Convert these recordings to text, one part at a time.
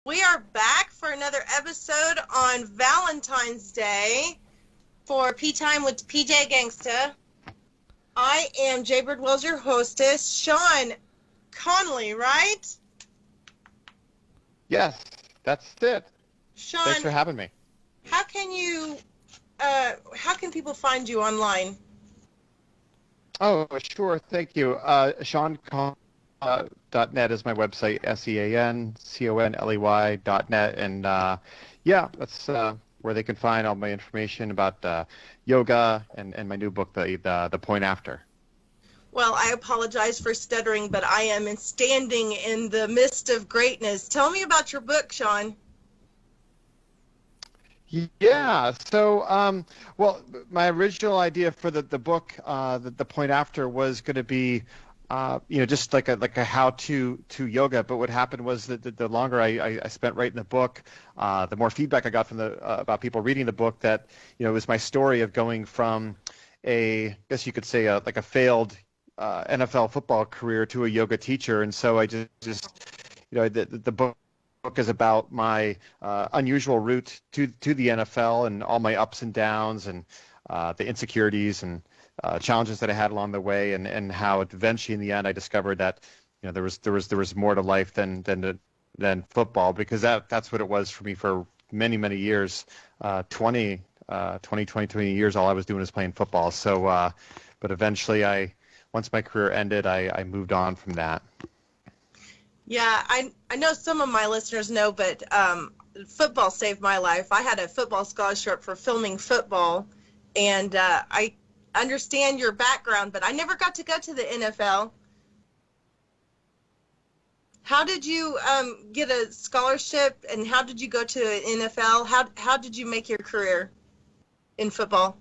We are back for another episode on Valentine's Day for P Time with PJ Gangsta. I am Jaybird Wells, your hostess. Sean Conley, right? Yes, that's it. Thanks Sean, for having me. how can you, how can people find you online? Oh, sure. Thank you. SeanConley.net is my website, SeanConley.net. And yeah, that's where they can find all my information about yoga and my new book, the Point After. Well, I apologize for stuttering, but I am standing in the midst of greatness. Tell me about your book, Sean. Yeah. So, well, my original idea for the book, the Point After, was going to be, just like a how to yoga. But what happened was that the longer I spent writing the book, the more feedback I got from the about people reading the book that it was my story of going from I guess you could say, like a failed NFL football career to a yoga teacher. And so I the book is about my unusual route to the NFL and all my ups and downs and the insecurities and challenges that I had along the way, and how eventually in the end I discovered that there was more to life than football, because that's what it was for me for many years. 20 years, all I was doing was playing football. So but eventually, once my career ended, I moved on from that. Yeah, I know some of my listeners know, but football saved my life. I had a football scholarship for filming football, and I understand your background, but I never got to go to the NFL. How did you get a scholarship, and how did you go to an NFL? How did you make your career in football?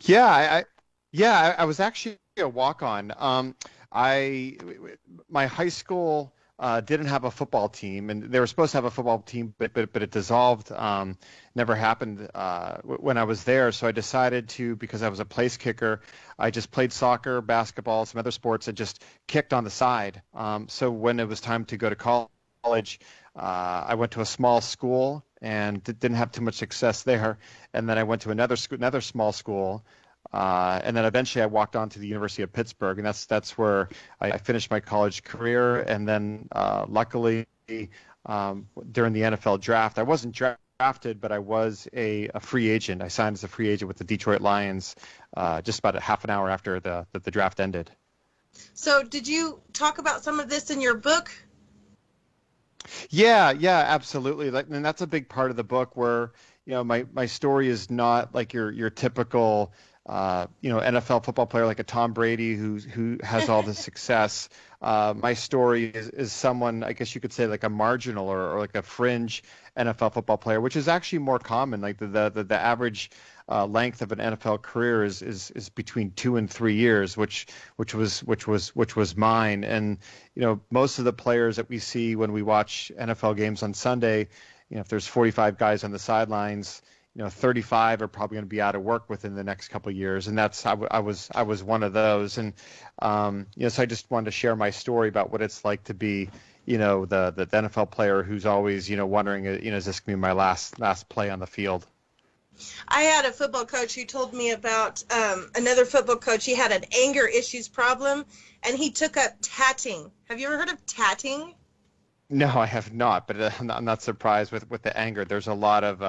Yeah, I was actually a walk-on. I My high school didn't have a football team, and they were supposed to have a football team, but it dissolved. Never happened when I was there. So I decided to, because I was a place kicker, I just played soccer, basketball, some other sports, and just kicked on the side. So when it was time to go to college, I went to a small school and didn't have too much success there. And then I went to another small school. And then eventually I walked on to the University of Pittsburgh, and that's where I finished my college career. And then luckily, during the NFL draft, I wasn't drafted, but I was a free agent. I signed as a free agent with the Detroit Lions just about a half an hour after the draft ended. So did you talk about some of this in your book? Yeah, absolutely. And that's a big part of the book, where my story is not like your typical NFL football player like a Tom Brady who has all the success. My story is someone, I guess you could say, like a marginal or like a fringe NFL football player, which is actually more common. Like the average length of an NFL career is between 2 and 3 years, which was mine. And most of the players that we see when we watch NFL games on Sunday, if there's 45 guys on the sidelines, 35 are probably going to be out of work within the next couple of years, and I was one of those. And so I just wanted to share my story about what it's like to be, the NFL player who's always, wondering, is this going to be my last play on the field? I had a football coach who told me about another football coach. He had an anger issues problem, and he took up tatting. Have you ever heard of tatting? No, I have not, but I'm not surprised with the anger. There's a lot of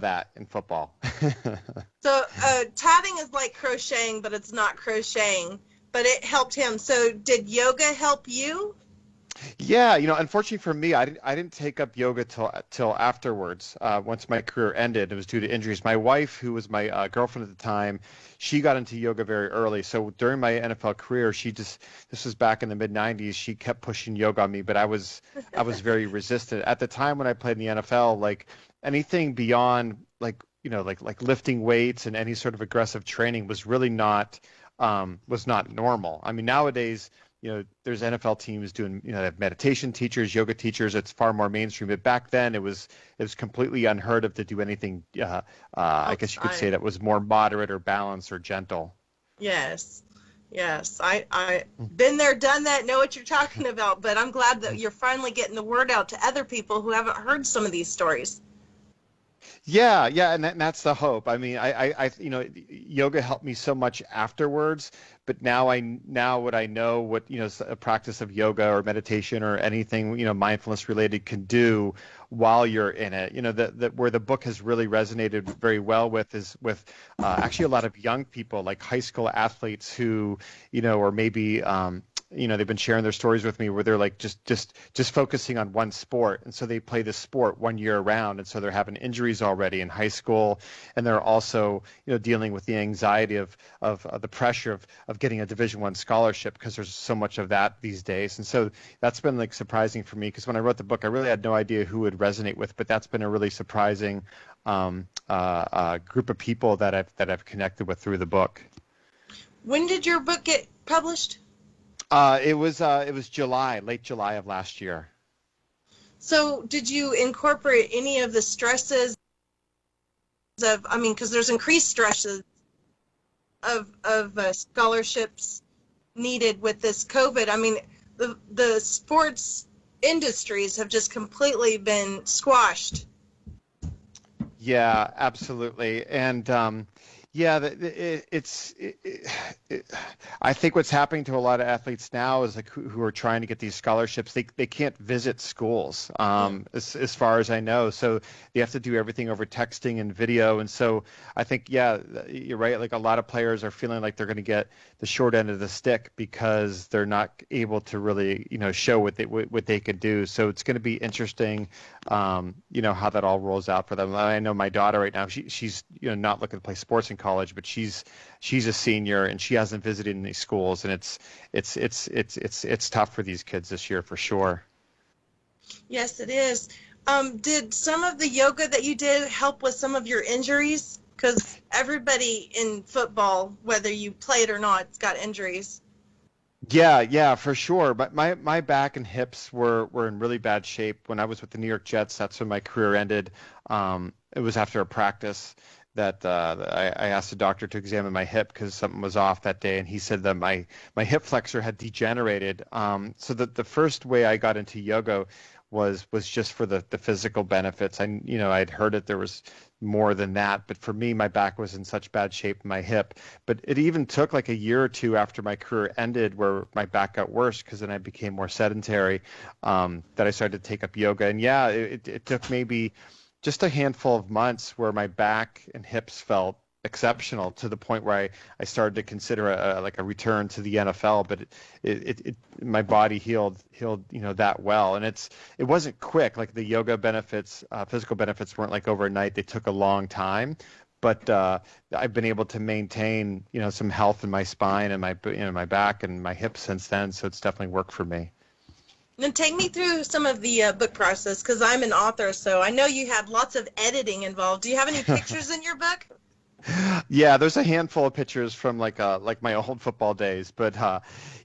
that in football. So tatting is like crocheting, but it's not crocheting. But it helped him. So did yoga help you? Yeah, unfortunately for me, I didn't take up yoga till afterwards. Once my career ended, it was due to injuries. My wife, who was my girlfriend at the time, she got into yoga very early. So during my NFL career, this was back in the mid '90s. She kept pushing yoga on me, but I was very resistant at the time when I played in the NFL. Like anything beyond like lifting weights and any sort of aggressive training was not normal. I mean, nowadays, there's NFL teams doing, they have meditation teachers, yoga teachers. It's far more mainstream. But back then, it was completely unheard of to do anything. I guess you could say Outside. that was more moderate or balanced or gentle. Yes. Yes, I been there, done that, know what you're talking about, but I'm glad that you're finally getting the word out to other people who haven't heard some of these stories. Yeah, yeah, and that's the hope. I mean, yoga helped me so much afterwards, but now what I know, what, a practice of yoga or meditation or anything, mindfulness related can do while you're in it. That where the book has really resonated very well with is with actually a lot of young people, like high school athletes who, or maybe they've been sharing their stories with me where they're like just focusing on one sport, and so they play this sport one year around, and so they're having injuries already in high school, and they're also dealing with the anxiety of the pressure of getting a Division I scholarship, because there's so much of that these days. And so that's been like surprising for me, because when I wrote the book I really had no idea who would resonate with, but that's been a really surprising group of people that I've connected with through the book. When did your book get published? It was July, late July of last year. So did you incorporate any of the stresses of, I mean, because there's increased stresses of scholarships needed with this COVID. I mean, the sports industries have just completely been squashed. Yeah, absolutely. And yeah, I think what's happening to a lot of athletes now is like who are trying to get these scholarships, they can't visit schools, as far as I know. So they have to do everything over texting and video. And so I think, yeah, you're right. Like a lot of players are feeling like they're going to get the short end of the stick because they're not able to really, show what they could do. So it's going to be interesting, how that all rolls out for them. I know my daughter right now, she's not looking to play sports in college, but she's a senior and she hasn't visited any schools, and it's tough for these kids this year for sure. Yes, it is. Did some of the yoga that you did help with some of your injuries? Because everybody in football, whether you played or not, has got injuries. Yeah, for sure. But my back and hips were in really bad shape when I was with the New York Jets. That's when my career ended. It was after a practice that I asked the doctor to examine my hip because something was off that day, and he said that my hip flexor had degenerated. So the first way I got into yoga was just for the physical benefits. I'd heard it, there was more than that, but for me, my back was in such bad shape, my hip. But it even took like a year or two after my career ended where my back got worse, because then I became more sedentary, that I started to take up yoga. And yeah, it took maybe just a handful of months where my back and hips felt exceptional, to the point where I started to consider a return to the NFL, but my body healed that well. And it wasn't quick. Like the yoga benefits, physical benefits weren't like overnight. They took a long time, but I've been able to maintain some health in my spine and my back and my hips since then. So it's definitely worked for me. Then take me through some of the book process, because I'm an author, so I know you had lots of editing involved. Do you have any pictures in your book? Yeah, there's a handful of pictures from like my old football days, but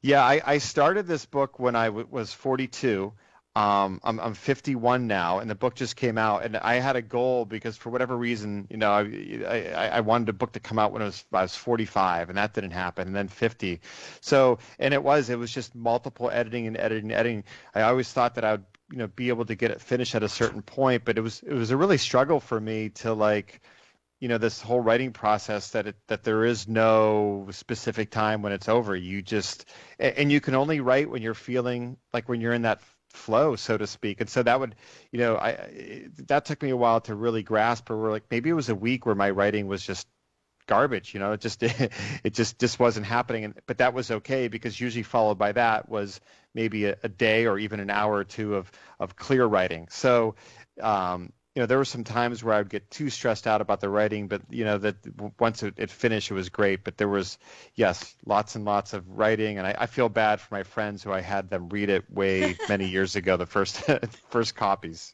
yeah, I started this book when I was 42. I'm 51 now, and the book just came out, and I had a goal because for whatever reason, I wanted a book to come out when I was 45, and that didn't happen, and then 50. So, and it was just multiple editing. I always thought that I would be able to get it finished at a certain point, but it was a really struggle for me to like, this whole writing process, that there is no specific time when it's over. And you can only write when you're feeling like, when you're in that flow, so to speak. And so that would, that took me a while to really grasp, or like maybe it was a week where my writing was just garbage, it just wasn't happening. But that was okay, because usually followed by that was maybe a day or even an hour or two of clear writing. So, there were some times where I would get too stressed out about the writing, but that once it finished, it was great. But there was, yes, lots and lots of writing, and I feel bad for my friends who I had them read it way many years ago, the first copies,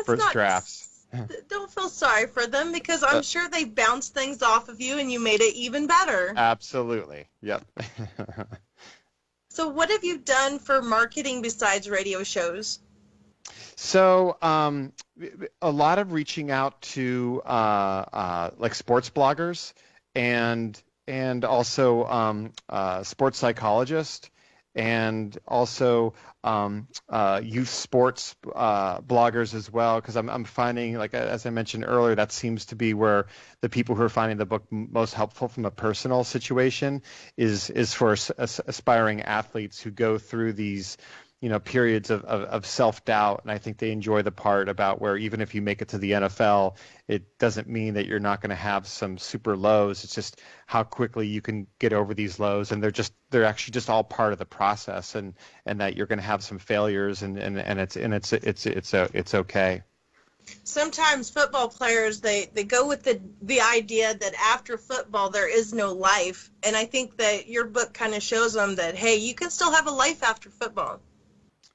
first drafts. Don't feel sorry for them, because I'm sure they bounced things off of you and you made it even better. Absolutely. Yep. So what have you done for marketing besides radio shows? So a lot of reaching out to like sports bloggers and and also sports psychologist, and also youth sports bloggers as well, because I'm finding, like as I mentioned earlier, that seems to be where the people who are finding the book most helpful from a personal situation is for aspiring athletes who go through these periods of self-doubt. And I think they enjoy the part about where even if you make it to the NFL, it doesn't mean that you're not going to have some super lows. It's just how quickly you can get over these lows. And they're actually just all part of the process, and that you're going to have some failures, and it's okay. Sometimes football players, they go with the idea that after football there is no life. And I think that your book kind of shows them that, hey, you can still have a life after football.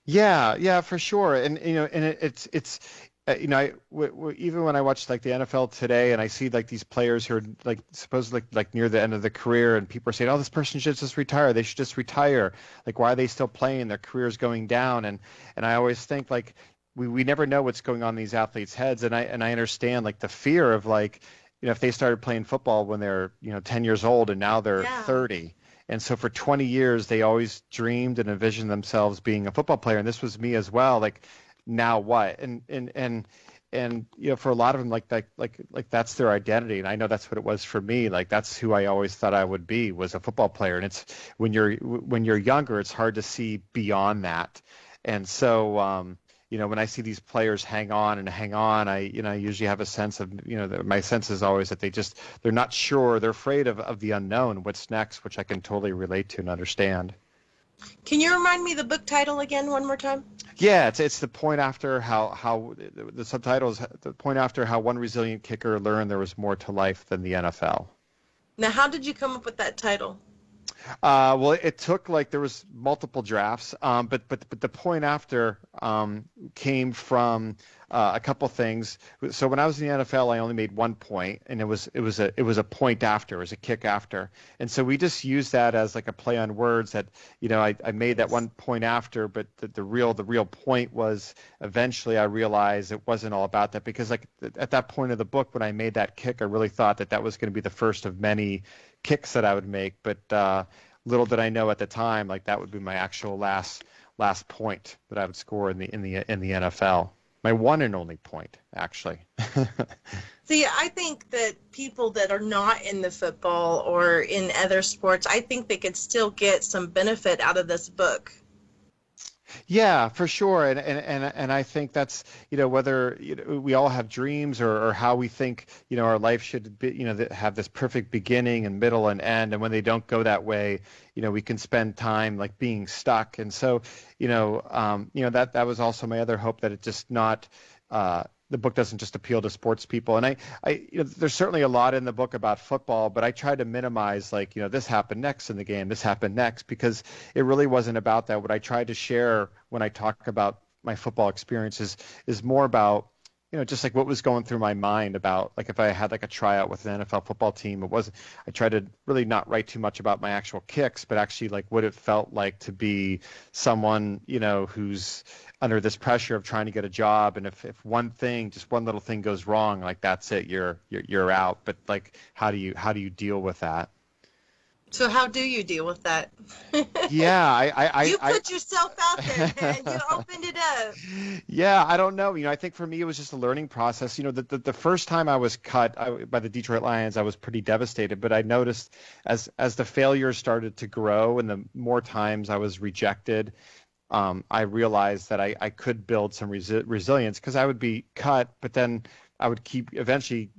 Yeah, for sure. And it's even when I watch like the NFL today, and I see like these players who are like supposedly like near the end of the career, and people are saying, "Oh, this person should just retire. They should just retire. Like, why are they still playing? Their career's going down." And I always think like we never know what's going on in these athletes' heads, and I understand like the fear of like if they started playing football when they're 10 years old and now they're 30. And so for 20 years, they always dreamed and envisioned themselves being a football player. And this was me as well. Like, now what? And for a lot of them, like that's their identity. And I know that's what it was for me. Like, that's who I always thought I would be, was a football player. And it's when you're younger, it's hard to see beyond that. And so, when I see these players hang on, I usually have a sense of, my sense is always that they're not sure. They're afraid of the unknown, what's next, which I can totally relate to and understand. Can you remind me the book title again one more time? Yeah, it's the point after how the subtitle is the point after how one resilient kicker learned there was more to life than the NFL. Now, how did you come up with that title? Well, it took there was multiple drafts, but the point after came from a couple things. So when I was in the NFL, I only made 1 point, and it was a point after, it was a kick after, and so we just used that as like a play on words that I made that 1 point after, but the real point was eventually I realized it wasn't all about that, because like at that point of the book when I made that kick, I really thought that was going to be the first of many kicks that I would make, but little did I know at the time, like that would be my actual last point that I would score in the NFL. My one and only point, actually. See, I think that people that are not in the football or in other sports, I think they could still get some benefit out of this book. Yeah, for sure, and I think that's whether we all have dreams or how we think our life should be, have this perfect beginning and middle and end, and when they don't go that way, we can spend time like being stuck, and so that was also my other hope, that it just not the book doesn't just appeal to sports people. And I there's certainly a lot in the book about football, but I try to minimize this happened next in the game, this happened next, because it really wasn't about that. What I tried to share when I talk about my football experiences is more about just like what was going through my mind about like if I had like a tryout with an NFL football team. I tried to really not write too much about my actual kicks, but actually like what it felt like to be someone who's under this pressure of trying to get a job, and if one little thing goes wrong, like that's it, you're out. But like how do you deal with that? So how do you deal with that? Yeah, you put yourself out there, man. You opened it up. Yeah, I don't know. I think for me it was just a learning process. The first time I was cut by the Detroit Lions, I was pretty devastated. But I noticed as the failures started to grow and the more times I was rejected, I realized that I could build some resilience, because I would be cut, but then I would eventually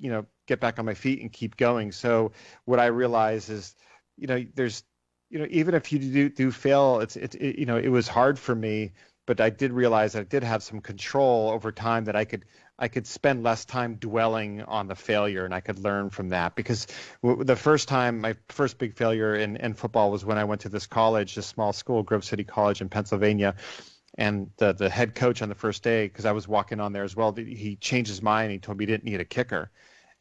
get back on my feet and keep going. So what I realized is, there's, even if you do fail, it was hard for me, but I did realize that I did have some control over time, that I could spend less time dwelling on the failure, and I could learn from that. Because the first time, my first big failure in football was when I went to this college, this small school, Grove City College in Pennsylvania, and the head coach on the first day, because I was walking on there as well, he changed his mind. He told me he didn't need a kicker.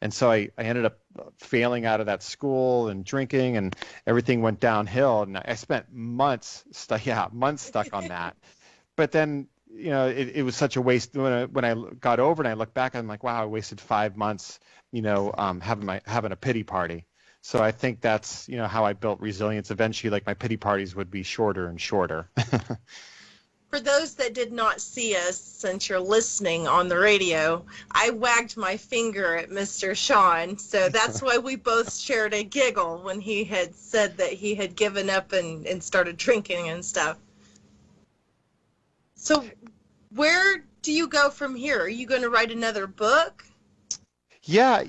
And so I ended up failing out of that school and drinking, and everything went downhill. And I spent months stuck on that. But then, it was such a waste. When I got over and I look back, I'm like, wow, I wasted 5 months, having a pity party. So I think that's, how I built resilience. Eventually, like my pity parties would be shorter and shorter. For those that did not see us, since you're listening on the radio, I wagged my finger at Mr. Sean, so that's why we both shared a giggle when he had said that he had given up and started drinking and stuff. So where do you go from here? Are you going to write another book? Yeah,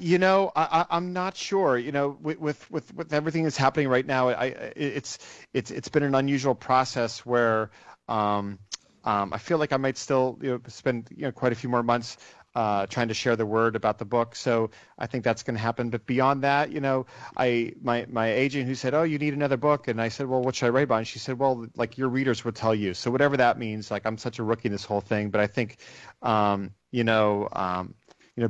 I'm not sure. With everything that's happening right now, it's been an unusual process where I feel like I might still spend quite a few more months trying to share the word about the book. So I think that's going to happen. But beyond that, my agent who said, "Oh, you need another book," and I said, "Well, what should I write about?" And she said, "Well, like your readers would tell you." So whatever that means, like I'm such a rookie in this whole thing, but I think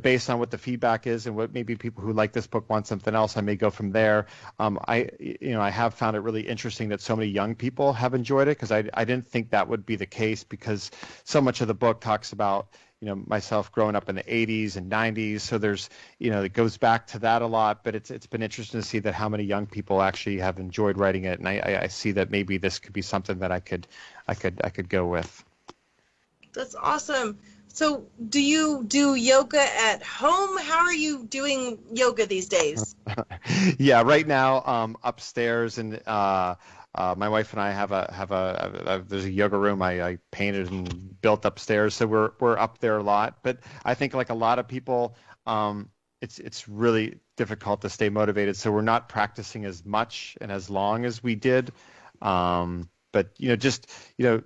based on what the feedback is and what maybe people who like this book want something else, I may go from there. I have found it really interesting that so many young people have enjoyed it, because I didn't think that would be the case, because so much of the book talks about myself growing up in the 80s and 90s. So there's, it goes back to that a lot, but it's been interesting to see that how many young people actually have enjoyed writing it. And I see that maybe this could be something that I could go with. That's awesome. So do you do yoga at home? How are you doing yoga these days? Yeah, right now upstairs, and my wife and I have there's a yoga room I painted and built upstairs, so we're up there a lot. But I think like a lot of people, it's really difficult to stay motivated, so we're not practicing as much and as long as we did. But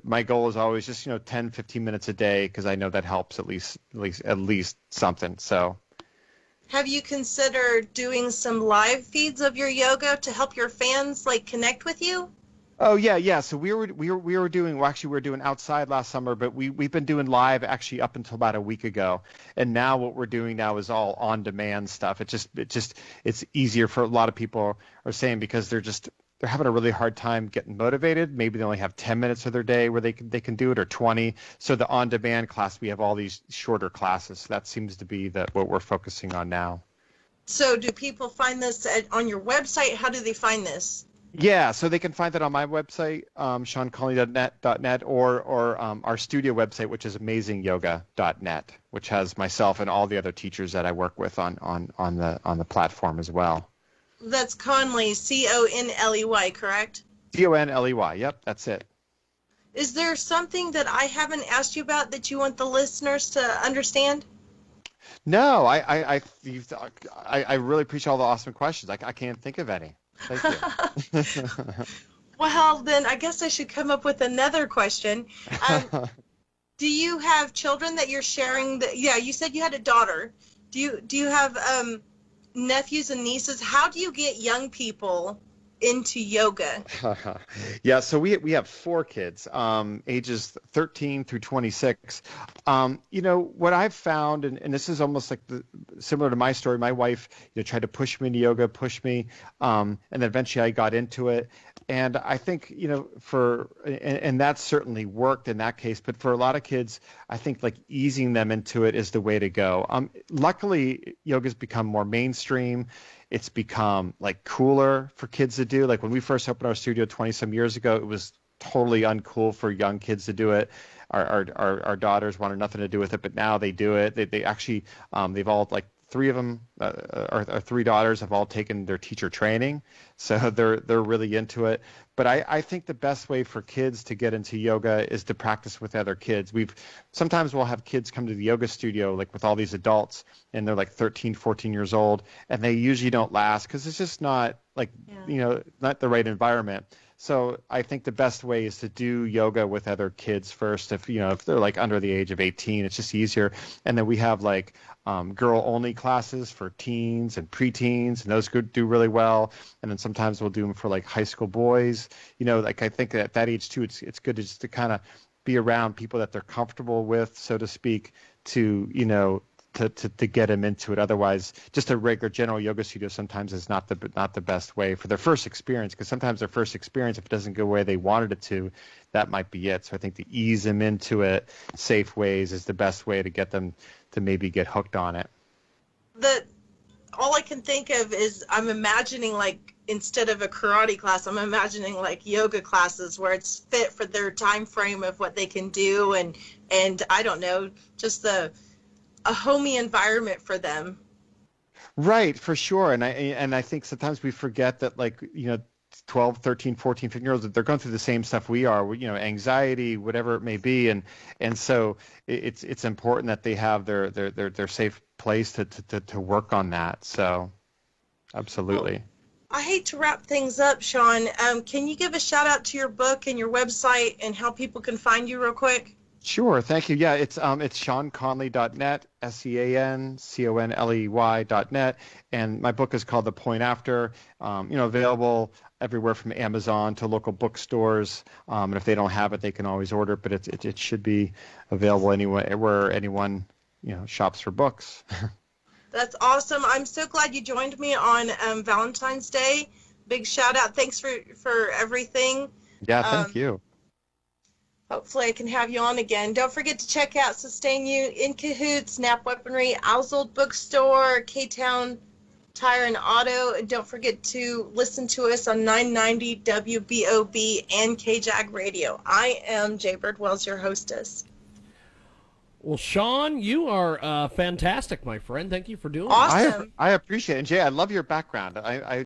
my goal is always just 10, 15 minutes a day, because I know that helps at least something. So have you considered doing some live feeds of your yoga to help your fans connect with you? Oh yeah. So we were doing, well, actually we were doing outside last summer, but we've been doing live actually up until about a week ago. And now what we're doing now is all on demand stuff. It's easier for a lot of people are saying, because they're having a really hard time getting motivated. Maybe they only have 10 minutes of their day where they can do it, or 20. So the on-demand class, we have all these shorter classes. So that seems to be what we're focusing on now. So do people find this on your website? How do they find this? Yeah, so they can find that on my website, SeanConley.net, or our studio website, which is amazingyoga.net, which has myself and all the other teachers that I work with on the platform as well. That's Conley, Conley, correct? Conley, yep, that's it. Is there something that I haven't asked you about that you want the listeners to understand? No, I really appreciate all the awesome questions. I can't think of any. Thank you. Well, then I guess I should come up with another question. Do you have children that you're sharing? Yeah, you said you had a daughter. Do you have nephews and nieces? How do you get young people into yoga? Yeah, so we have 4 kids, ages 13 through 26. What I've found, and this is almost like similar to my story. My wife, tried to push me into yoga, and then eventually I got into it. And I think, and that certainly worked in that case. But for a lot of kids, I think easing them into it is the way to go. Luckily, yoga's become more mainstream. It's become cooler for kids to do. When we first opened our studio 20 some years ago, it was totally uncool for young kids to do it. Our daughters wanted nothing to do with it, but now they do it. They actually, they've all 3 of them, our 3 daughters have all taken their teacher training, so they're really into it. But I think the best way for kids to get into yoga is to practice with other kids. Sometimes we'll have kids come to the yoga studio with all these adults, and they're 13, 14 years old, and they usually don't last because it's just not not the right environment. So I think the best way is to do yoga with other kids first. If they're under the age of 18, it's just easier. And then we have girl-only classes for teens and preteens, and those do really well. And then sometimes we'll do them for high school boys. I think at that age too, it's good to kind of be around people that they're comfortable with, so to speak, to to get them into it. Otherwise, just a regular general yoga studio sometimes is not the best way for their first experience, because sometimes their first experience, if it doesn't go the way they wanted it to, that might be it. So I think to ease them into it safe ways is the best way to get them to maybe get hooked on it. all I can think of is I'm imagining, like, instead of a karate class, I'm imagining like yoga classes where it's fit for their time frame of what they can do, and I don't know, just a homey environment for them. Right, for sure. And I think sometimes we forget that, like, 12, 13, 14, 15-year-olds, they're going through the same stuff we are, anxiety, whatever it may be. And so it's important that they have their safe place to work on that. So Well, absolutely. I hate to wrap things up, Sean. Can you give a shout out to your book and your website and how people can find you real quick? Sure, thank you. Yeah, it's SeanConley.net, SeanConley.net, and my book is called The Point After. Available everywhere from Amazon to local bookstores. And if they don't have it, they can always order it. But it should be available anywhere where anyone shops for books. That's awesome. I'm so glad you joined me on Valentine's Day. Big shout out. Thanks for everything. Yeah, thank Um, you. Hopefully I can have you on again. Don't forget to check out Sustain You, In Cahoots, Snap Weaponry, Owl's Old Bookstore, K-Town Tire and Auto. And don't forget to listen to us on 990 WBOB and KJAG Radio. I am Jaybird Wells, your hostess. Well, Sean, you are fantastic, my friend. Thank you for doing this. Awesome. I appreciate it. And Jay, I love your background. I